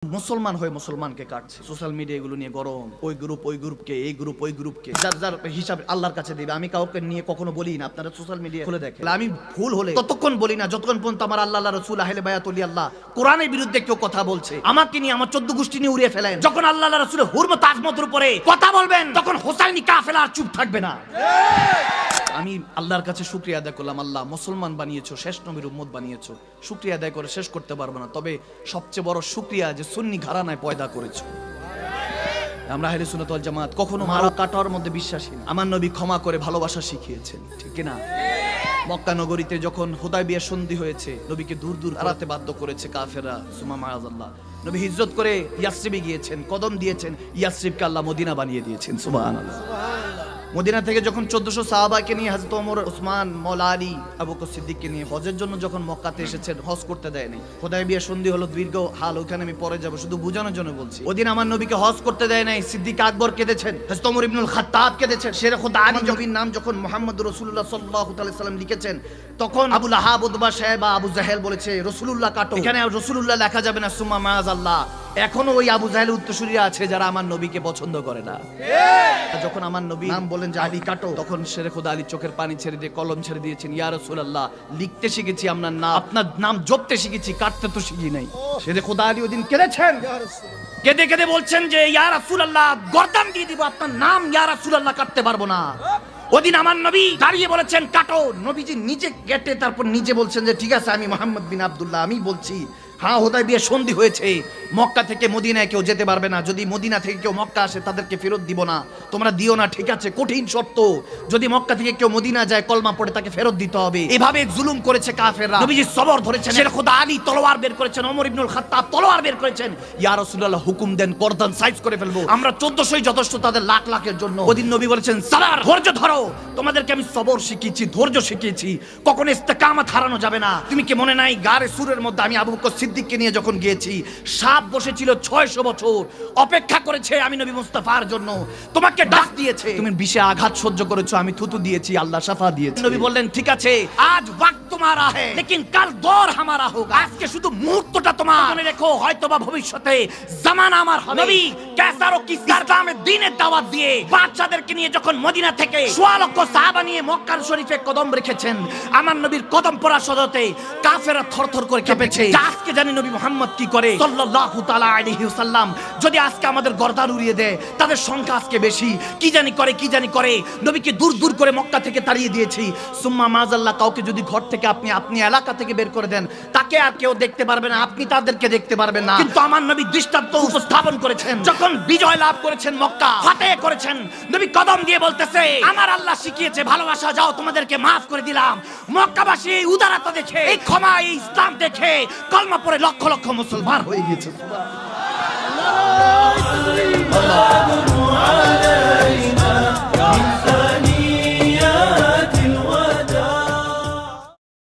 মুসলমান হয়ে মুসলমানকে কাটছে। সোশ্যাল মিডিয়া এগুলো নিয়ে গরম, ওই গ্রুপ ওই গ্রুপকে, এই গ্রুপ ওই গ্রুপকে, যার যার হিসাব আল্লাহর কাছে দিবে। আমি কাউকে নিয়ে কখনো বলি না, আপনারা সোশ্যাল মিডিয়া খুলে দেখেন। আমি ভুল হলে ততক্ষণ বলি না যতক্ষণ পর্যন্ত আমার আল্লাহ রাসূল আহলে বায়াতুল আল্লাহ কোরআনের বিরুদ্ধে কেউ কথা বলছে, আমাকে নিয়ে আমার 14 গোষ্ঠী নিয়ে উড়িয়ে ফেলেন। যখন আল্লাহ রাসূলের হুরমত আজমতের উপরে কথা বলবেন তখন হোসাইনি কাফেলা আর চুপ থাকবে না। আমি আল্লাহর কাছে শুকরিয়া আদায় করলাম, আল্লাহ মুসলমান বানিয়েছো, শেষ নবীর উম্মত বানিয়েছো। শুকরিয়া আদায় করে শেষ করতে পারবো না, তবে সবচেয়ে বড় শুকরিয়া যে সুন্নি ঘরানায় পয়দা করেছো। আমরা আহলে সুন্নাত ওয়াল জামাত কখনো মারা কাটার মধ্যে বিশ্বাসী না। আমার নবী ক্ষমা করে ভালোবাসা শিখিয়েছেন, ঠিক না? মক্কা নগরীতে যখন হুদায়বিয়া সন্ধি হয়েছে, নবীকে দূর দূর হারাতে বাধ্য করেছে কাফেররা। সুমা মাআযাল্লাহ, নবী হিজরত করে ইয়াসরিবে গিয়েছেন, কদম দিয়েছেন, ইয়াসরিবকে আল্লাহ মদিনা বানিয়ে দিয়েছেন। সুবহানাল্লাহ। মদিনা থেকে যখন 1400 সাহাবাকে নিয়ে হযরত ওমর, ওসমান, মওলা আলী, আবু বকর সিদ্দিককে নিয়ে হজের জন্য যখন মক্কাতে এসেছেন, হজ করতে দেয়নি। হুদায়বিয়া সন্ধি হলো দীর্ঘ হাল, ওখানে আমি পরে যাব, শুধু বোঝানোর জন্য বলছি। ওদিন আমার নবীকে হজ করতে দেয় নাই। সিদ্দিক আকবর কেঁদেছেন, হযরত ওমর ইবনুল খাত্তাব কেঁদেছেন। শের খোদা আলী নবীর নাম যখন মুহাম্মদুর রাসূলুল্লাহ সাল্লাল্লাহু আলাইহি সাল্লাম লিখেছেন, তখন আবু লাহাব, উতবা, সাহেবা, আবু জাহেল বলেছে রাসূলুল্লাহ কাটো, এখানে রাসূলুল্লাহ লেখা যাবে না, সুম্মা মাআযাল্লাহ। এখনো ওই আবু জাহেল উত্তরসূরিরা আছে যারা আমার নবীকে পছন্দ করে না। যখন আমার নবী নাম বলেন যে আলী কাটো, তখন শের খোদা আলী চোখের পানি ছেড়ে দিয়ে কলম ছেড়ে দিয়েছেন, ইয়া রাসূলুল্লাহ, লিখতে শিখেছি আপনার নাম, আপনার নাম জপতে শিখেছি, কাটতে তো শিখি নাই। শের খোদা আলী ওইদিন কেঁদেছেন, কেঁদে কেঁদে বলছেন যে ইয়া রাসূলুল্লাহ, গর্দান দিয়ে দিব, আপনার নাম ইয়া রাসূলুল্লাহ কাটতে পারবো না। ওদিন আমার নবী দাঁড়িয়ে বলেছেন কাটো। নবীজি নিজে কেটে তারপর নিজে বলছেন যে ঠিক আছে, আমি মুহাম্মদ বিন আব্দুল্লাহ, আমি বলছি হ্যাঁ হুদায়বিয়া সন্ধি হয়েছে, মক্কা থেকে মদিনায় কেউ যেতে পারবে না। যদি মদিনা থেকে কেউ মক্কা আসে তাদেরকে ফেরত দিব না, তোমরা দিও না, ঠিক আছে? কঠিন শর্ত, যদি মক্কা থেকে কেউ মদিনা যায় কলমা পড়ে তাকে ফেরত দিতে হবে। এভাবে জুলুম করেছে কাফেররা। নবীজি সবর ধরেছেন, শের খোদা আলী তলোয়ার বের করেছেন, ওমর ইবনুল খাত্তাব তলোয়ার বের করেছেন, ইয়া রাসূলুল্লাহ হুকুম দেন গর্দান সাইজ করে ফেলবো, আমরা 1400ই যথেষ্ট তাদের লাখ লাখের জন্য। ওদিন নবী বলেছেন সালার, ধৈর্য ধরো, তোমাদেরকে আমি সবর শিখিয়েছি, ধৈর্য শিখিয়েছি, কখনো ইস্তেকামত হারানো যাবে না। তুমি কি মনে নাই গারে সুরের মধ্যে আমি আবু বকর সিদ্দিককে নিয়ে যখন গিয়েছি, সাপ বসেছিল 600 বছর, অপেক্ষা করেছে আমি নবী মুস্তাফার জন্য, তোমাকে ডাক দিয়েছে, তুমি বিষে আঘাত সহ্য করেছো, আমি থুতু দিয়েছি, আল্লাহ শাফা দিয়েছে। নবী বললেন ঠিক আছে, আজ ওয়াক্ত তোমারা है लेकिन কাল দর হামারা হোগা, আজকে শুধু মুহূর্তটা তোমার, মনে রেখো হয়তোবা ভবিষ্যতে জামানা আমার হবে। নবী কেসার ও কিসকার ইসলামের দ্বীনের দাওয়াত দিয়ে বাদশাদেরকে নিয়ে যখন মদিনা থেকে 1.5 লক্ষ সাহাবা নিয়ে মক্কা শরীফে কদম রেখেছেন, আমার নবীর কদম পড়া সদতে কাফেররা থরথর করে কেঁপেছে। আজকে জানি নবী মুহাম্মদ কি করে সাল্লাল্লাহু তাআলা আলাইহি ওয়াসাল্লাম, যদি আজকে আমাদের গর্দান উড়িয়ে দেয়, তাদের সংখ্যা আজকে বেশি, কি জানি করে। নবীকে দূর দূর করে মক্কা থেকে তাড়িয়ে দিয়েছি। সুম্মা মাযাল্লাহ, কাউকে যদি ঘর থেকে আপনি এলাকা থেকে বের করে দেন, তাকে আর কেউ দেখতে পারবে না, আপনি তাদেরকে দেখতে পারবেন না। কিন্তু আমার নবী দৃষ্টান্ত উপস্থাপন করেছেন, যখন বিজয় লাভ করেছেন, মক্কা ফাতেহ করেছেন, নবী কদম দিয়ে বলতেছে আমার আল্লাহ শিখিয়েছে ভালোবাসা, যাও তোমাদেরকে মাফ করে দিলাম। মক্কাবাসী এই উদারতা দেখে, এই ক্ষমা, এই ইসলাম দেখে কলমা পড়ে লক্ষ লক্ষ মুসলমান হয়ে গিয়েছে। সুবহানাল্লাহ।